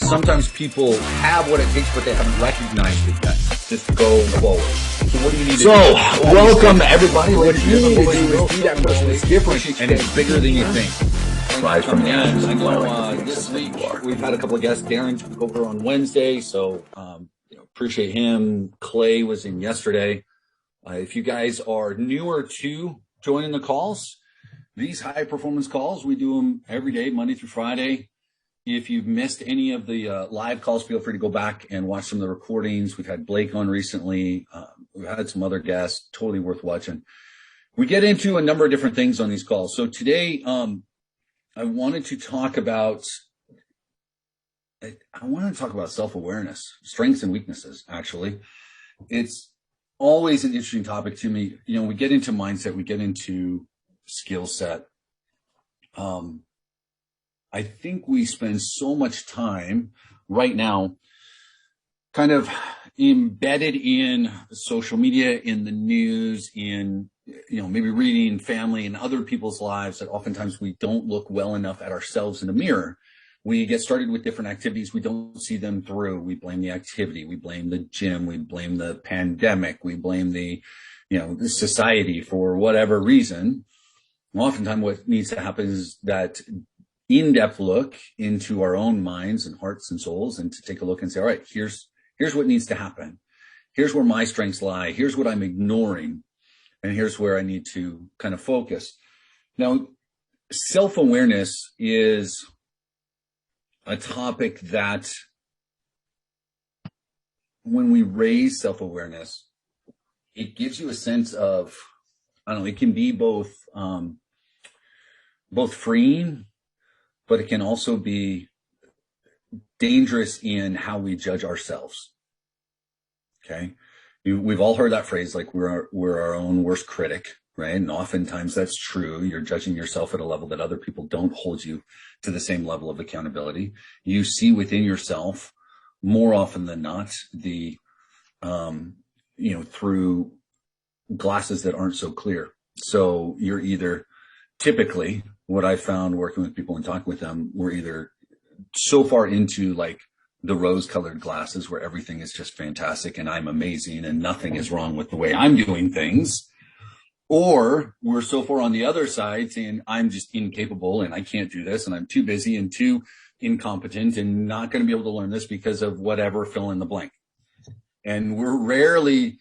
sometimes people have what it takes, but they haven't recognized it yet. Just go forward. So what do you need to do? Welcome everybody. What you need to do is be that person that's different, and it's bigger than you think. Rise from the ashes. I know this week we've had a couple of guests. Darren took over on Wednesday, so appreciate him. Clay was in yesterday. If you guys are newer to joining the calls, these high performance calls, we do them every day, Monday through Friday. If you've missed any of the live calls, feel free to go back and watch some of the recordings. We've had Blake on recently. We've had some other guests, totally worth watching. We get into a number of different things on these calls. So today, I wanted to talk about self-awareness, strengths and weaknesses, actually. It's always an interesting topic to me. We get into mindset, we get into skill set. I think we spend so much time right now kind of embedded in social media, in the news, in, maybe reading family and other people's lives, that oftentimes we don't look well enough at ourselves in the mirror. We get started with different activities. We don't see them through. We blame the activity. We blame the gym. We blame the pandemic. We blame the society for whatever reason. Oftentimes what needs to happen is that in-depth look into our own minds and hearts and souls, and to take a look and say, all right, here's what needs to happen. Here's where my strengths lie. Here's what I'm ignoring. And here's where I need to kind of focus. Now, self-awareness is a topic that when we raise self-awareness, it gives you a sense of, it can be both freeing, but it can also be dangerous in how we judge ourselves. Okay. We've all heard that phrase, like we're our own worst critic, right? And oftentimes that's true. You're judging yourself at a level that other people don't hold you to the same level of accountability. You see within yourself more often than not through glasses that aren't so clear. So you're either typically, what I found working with people and talking with them, we're either so far into like the rose-colored glasses where everything is just fantastic and I'm amazing and nothing is wrong with the way I'm doing things, or we're so far on the other side saying I'm just incapable and I can't do this and I'm too busy and too incompetent and not going to be able to learn this because of whatever, fill in the blank. And we're rarely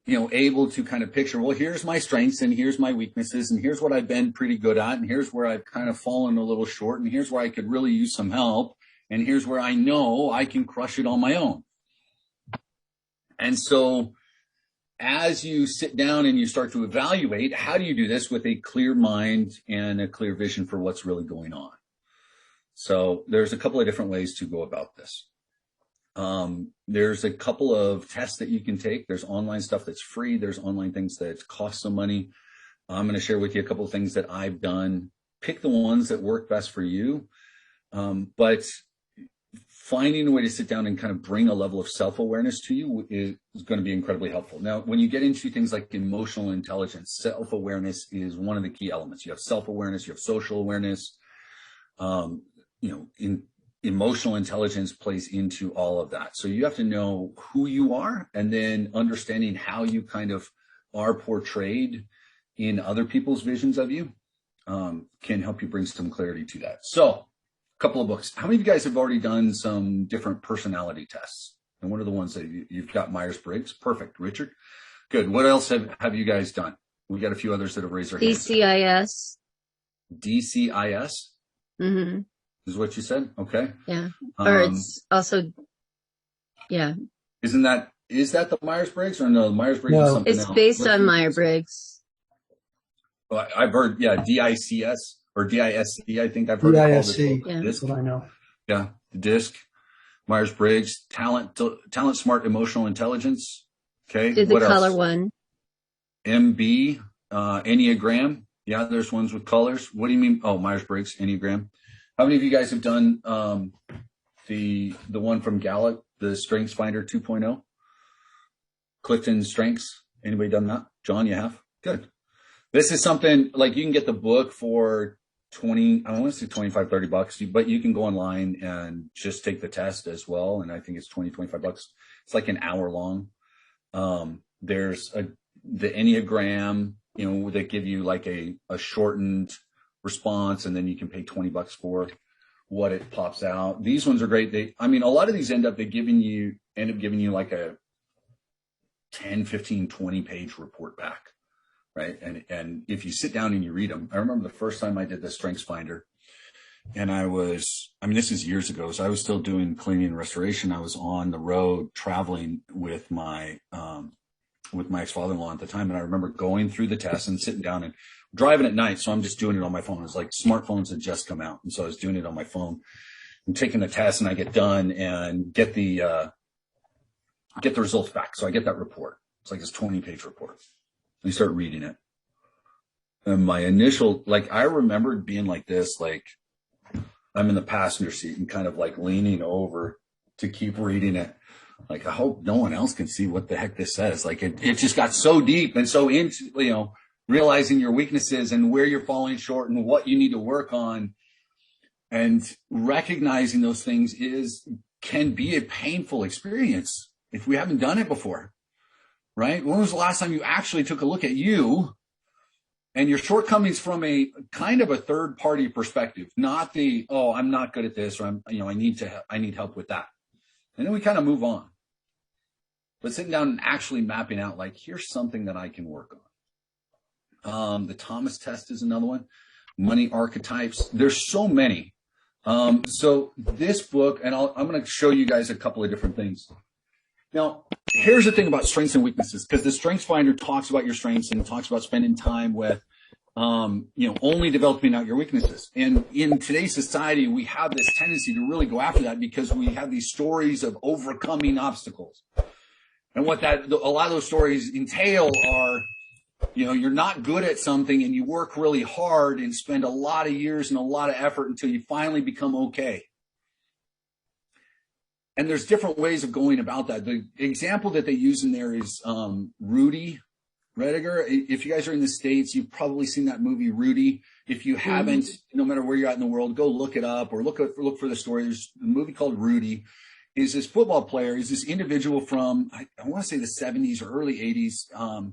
able to kind of picture, well, here's my strengths and here's my weaknesses and here's what I've been pretty good at and here's where I've kind of fallen a little short and here's where I could really use some help and here's where I know I can crush it on my own. And so as you sit down and you start to evaluate, how do you do this with a clear mind and a clear vision for what's really going on? So there's a couple of different ways to go about this. There's a couple of tests that you can take. There's online stuff that's free. There's online things that cost some money. I'm going to share with you a couple of things that I've done. Pick the ones that work best for you. But finding a way to sit down and kind of bring a level of self-awareness to you is going to be incredibly helpful. Now, when you get into things like emotional intelligence, self-awareness is one of the key elements. You have self-awareness, you have social awareness, emotional intelligence plays into all of that. So you have to know who you are, and then understanding how you kind of are portrayed in other people's visions of you can help you bring some clarity to that. So a couple of books. How many of you guys have already done some different personality tests? And what are the ones that you've got? Myers-Briggs. Perfect. Richard? Good. What else have you guys done? We got a few others that have raised their hands. DCIS. DCIS? Mm-hmm. Is what you said? Okay. Yeah. Or it's also, yeah. Is that the Myers-Briggs or no? Myers-Briggs is something else. It's based on Myers-Briggs. Well, I've heard, DICS or DISC. I think I've heard it called. Yeah. That's what I know. Yeah. The DISC, Myers-Briggs, talent, smart, emotional intelligence. Okay. Did the what color else? one. MB, Enneagram. Yeah. There's ones with colors. What do you mean? Oh, Myers-Briggs, Enneagram. How many of you guys have done the one from Gallup, the Strengths Finder 2.0? Clifton Strengths. Anybody done that? John, you have? Good. This is something like you can get the book for I want to say 25, $30, but you can go online and just take the test as well. And I think it's 20, $25. It's like an hour long. There's the Enneagram, that give you like a shortened response, and then you can pay $20 for what it pops out. These ones are great. A lot of these end up giving you like a 10, 15, 20 page report back. Right. And if you sit down and you read them, I remember the first time I did the Strengths Finder, and this is years ago. So I was still doing cleaning and restoration. I was on the road traveling with my ex-father-in-law at the time. And I remember going through the test and sitting down and driving at night. So I'm just doing it on my phone. It was like smartphones had just come out. And so I was doing it on my phone and taking the test, and I get done and get the results back. So I get that report. It's like this 20-page report. You start reading it. And my initial, I remembered being like this, like I'm in the passenger seat and kind of like leaning over to keep reading it. Like, I hope no one else can see what the heck this says. Like it just got so deep and so into, realizing your weaknesses and where you're falling short and what you need to work on. And recognizing those things can be a painful experience if we haven't done it before. Right? When was the last time you actually took a look at you and your shortcomings from a kind of a third party perspective, not the, oh, I'm not good at this, or I need help with that. And then we kind of move on. But sitting down and actually mapping out, like, here's something that I can work on. The Thomas test is another one. Money archetypes. There's so many. So this book, and I'm going to show you guys a couple of different things. Now, here's the thing about strengths and weaknesses, because the Strengths Finder talks about your strengths and talks about spending time with, only developing out your weaknesses. And in today's society, we have this tendency to really go after that because we have these stories of overcoming obstacles. And what a lot of those stories entail are, you're not good at something and you work really hard and spend a lot of years and a lot of effort until you finally become okay. And there's different ways of going about that. The example that they use in there is Rudy Rediger. If you guys are in the States, you've probably seen that movie Rudy. If you haven't, no matter where you're at in the world, go look it up or look for the story. There's a movie called Rudy. Is this football player, is this individual from, I want to say the 70s or early 80s.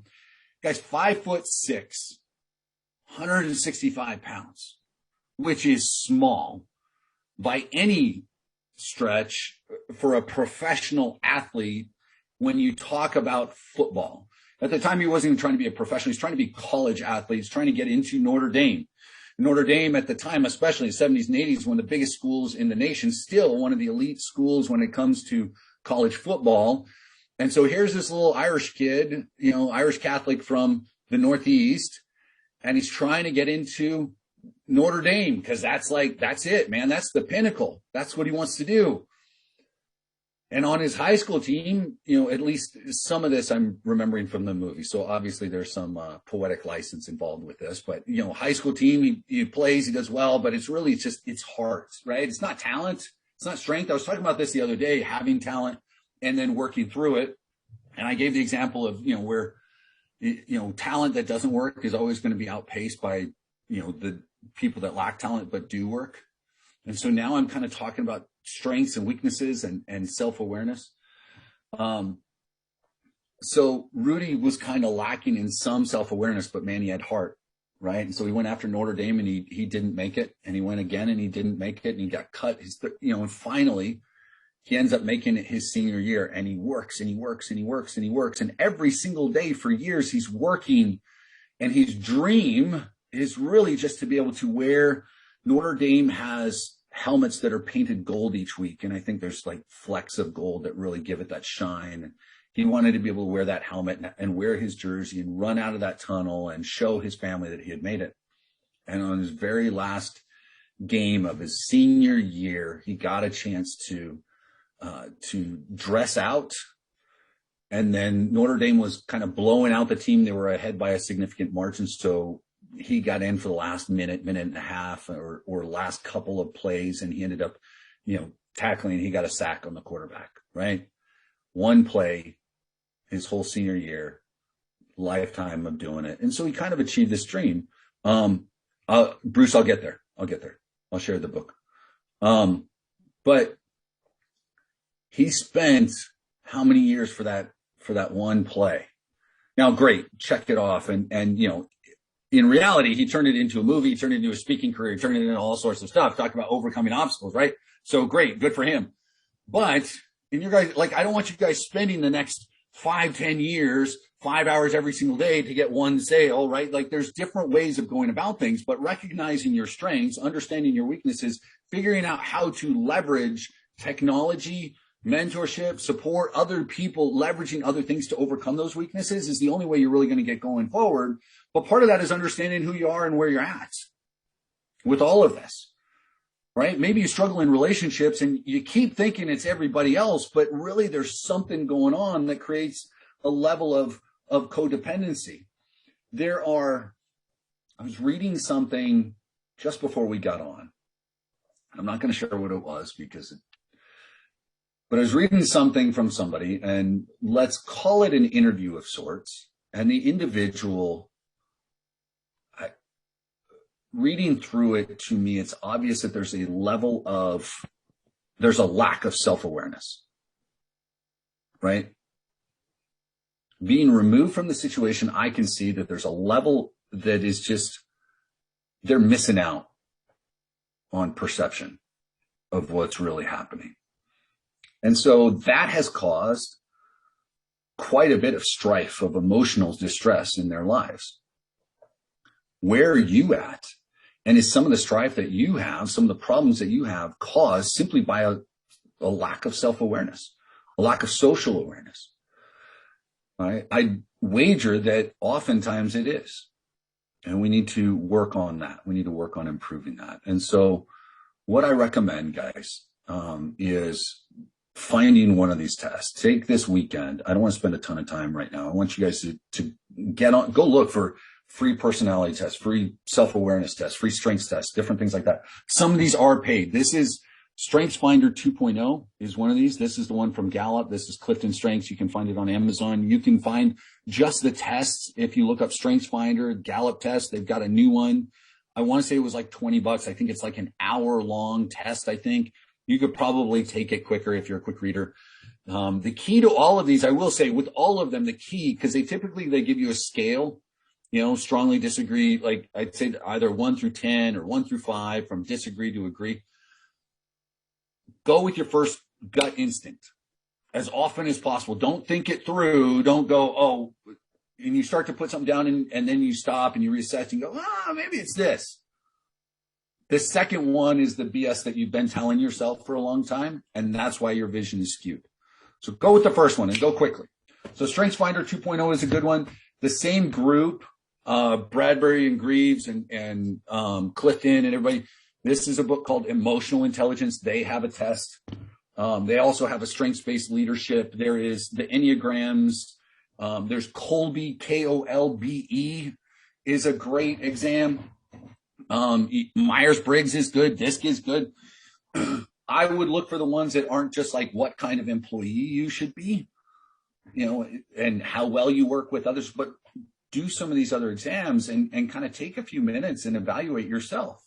Guy's 5'6", 165 pounds, which is small by any stretch for a professional athlete when you talk about football. At the time, he wasn't even trying to be a professional. He's trying to be a college athlete. He's trying to get into Notre Dame. Notre Dame at the time, especially in the 70s and 80s, one of the biggest schools in the nation, still one of the elite schools when it comes to college football. And so here's this little Irish kid, Irish Catholic from the Northeast, and he's trying to get into Notre Dame because that's it, man. That's the pinnacle. That's what he wants to do. And on his high school team, at least some of this I'm remembering from the movie. So obviously there's some poetic license involved with this, but high school team, he plays, he does well, but it's heart, right? It's not talent. It's not strength. I was talking about this the other day, having talent and then working through it. And I gave the example of, where, talent that doesn't work is always going to be outpaced by, the people that lack talent but do work. And so now I'm kind of talking about strengths and weaknesses and self-awareness. So Rudy was kind of lacking in some self-awareness, but man, he had heart, right? And so he went after Notre Dame and he didn't make it, and he went again and he didn't make it, and he got cut. And finally he ends up making it his senior year, and he works and he works and he works and he works. And every single day for years he's working, and his dream is really just to be able to wear. Notre Dame has helmets that are painted gold each week, and I think there's like flecks of gold that really give it that shine. He wanted to be able to wear that helmet and wear his jersey and run out of that tunnel and show his family that he had made it. And on his very last game of his senior year, he got a chance to dress out. And then Notre Dame was kind of blowing out the team. They were ahead by a significant margin, so he got in for the last minute and a half or last couple of plays, and he ended up, tackling. He got a sack on the quarterback, right? One play his whole senior year, lifetime of doing it. And so he kind of achieved this dream. Bruce, I'll get there. I'll get there. I'll share the book. But he spent how many years for that one play? Now, great, check it off. And you know, in reality, he turned it into a movie, he turned it into a speaking career, he turned it into all sorts of stuff, talking about overcoming obstacles, right? So great, good for him. But in your guys, like, I don't want you guys spending the next 5-10 years, 5 hours every single day to get one sale, right? Like, there's different ways of going about things, but recognizing your strengths, understanding your weaknesses, figuring out how to leverage technology, mentorship, support other people, leveraging other things to overcome those weaknesses is the only way you're really going to get going forward. But part of that is understanding who you are and where you're at with all of this, right? Maybe you struggle in relationships and you keep thinking it's everybody else, but really there's something going on that creates a level of codependency. I was reading something just before we got on. I'm not going to share what it was but I was reading something from somebody, and let's call it an interview of sorts. And the individual, reading through it, to me, it's obvious that there's a lack of self-awareness, right? Being removed from the situation, I can see that there's a level that is just, they're missing out on perception of what's really happening. And so that has caused quite a bit of strife, of emotional distress in their lives. Where are you at? And is some of the strife that you have, some of the problems that you have, caused simply by a lack of self-awareness, a lack of social awareness? Right? I wager that oftentimes it is. And we need to work on that. We need to work on improving that. And so what I recommend, guys, is finding one of these tests. Take this weekend. I don't want to spend a ton of time right now. I want you guys to go look for free personality tests, free self-awareness tests, free strengths tests, different things like that. Some of these are paid. This is StrengthsFinder 2.0 is one of these. This is the one from Gallup. This is Clifton Strengths. You can find it on Amazon. You can find just the tests. If you look up StrengthsFinder, Gallup test, they've got a new one. I want to say it was like $20. I think it's like an hour-long test, I think. You could probably take it quicker if you're a quick reader. The key to all of these, I will say, with all of them, the key, because they give you a scale, you know, strongly disagree, like I'd say either 1 through 10 or 1 through 5, from disagree to agree. Go with your first gut instinct as often as possible. Don't think it through. Don't go, oh, and you start to put something down and then you stop and you reassess and go, maybe it's this. The second one is the BS that you've been telling yourself for a long time, and that's why your vision is skewed. So go with the first one and go quickly. So StrengthsFinder 2.0 is a good one. The same group, Bradbury and Greaves and Clifton and everybody, this is a book called Emotional Intelligence. They have a test. They also have a strengths-based leadership. There is the Enneagrams. There's Kolbe, Kolbe is a great exam. Myers-Briggs is good. DISC is good. I would look for the ones that aren't just like what kind of employee you should be, you know, and how well you work with others, but do some of these other exams and kind of take a few minutes and evaluate yourself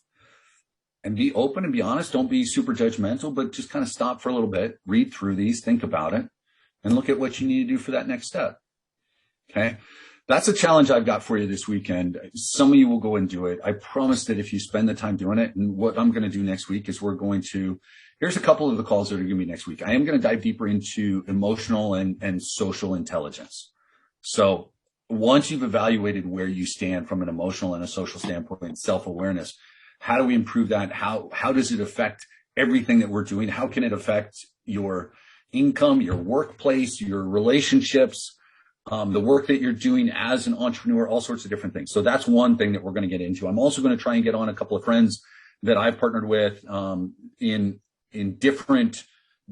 and be open and be honest. Don't be super judgmental, but just kind of stop for a little bit, read through these, think about it, and look at what you need to do for that next step. Okay. That's a challenge I've got for you this weekend. Some of you will go and do it. I promise that if you spend the time doing it, and what I'm going to do next week is here's a couple of the calls that are going to be next week. I am going to dive deeper into emotional and social intelligence. So once you've evaluated where you stand from an emotional and a social standpoint, self-awareness, how do we improve that? How does it affect everything that we're doing? How can it affect your income, your workplace, your relationships, the work that you're doing as an entrepreneur, all sorts of different things. So that's one thing that we're going to get into. I'm also going to try and get on a couple of friends that I've partnered with in different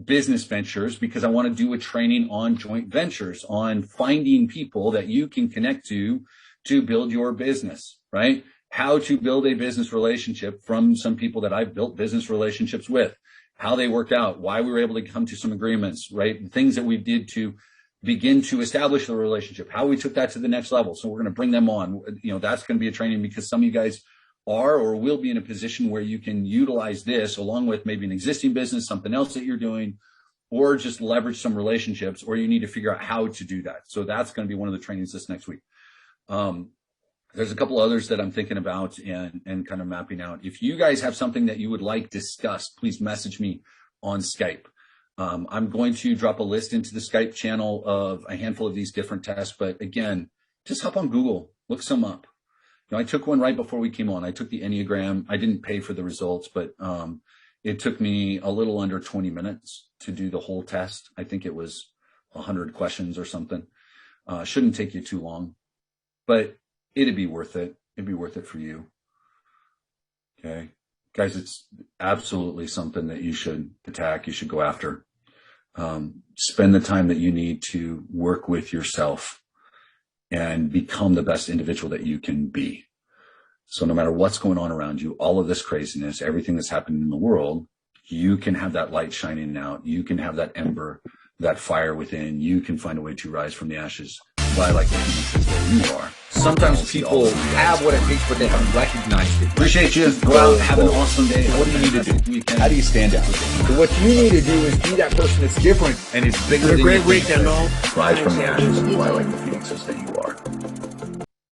business ventures, because I want to do a training on joint ventures, on finding people that you can connect to build your business, right? How to build a business relationship from some people that I've built business relationships with, how they worked out, why we were able to come to some agreements, right? Things that we did to begin to establish the relationship, how we took that to the next level. So we're going to bring them on. You know, that's going to be a training because some of you guys are or will be in a position where you can utilize this along with maybe an existing business, something else that you're doing, or just leverage some relationships, or you need to figure out how to do that. So that's going to be one of the trainings this next week. There's a couple others that I'm thinking about and kind of mapping out. If you guys have something that you would like discussed, please message me on Skype. I'm going to drop a list into the Skype channel of a handful of these different tests, but again, just hop on Google, look some up. You know, I took one right before we came on. I took the Enneagram. I didn't pay for the results, but it took me a little under 20 minutes to do the whole test. I think it was 100 questions or something. Shouldn't take you too long, but it'd be worth it. It'd be worth it for you. Okay. Guys, it's absolutely something that you should attack. You should go after. Spend the time that you need to work with yourself and become the best individual that you can be. So no matter what's going on around you, all of this craziness, everything that's happening in the world, you can have that light shining out. You can have that ember, that fire within. You can find a way to rise from the ashes. But I like the pieces that you are. Sometimes people have what it takes, but they haven't recognized it. Appreciate you. Go out, have an awesome day. So what do you need to do? How do you stand out? So what you need to do is be that person that's different and is bigger than Great you week, think. Daniel. Rise from the ashes is why I like the Phoenix Sustain.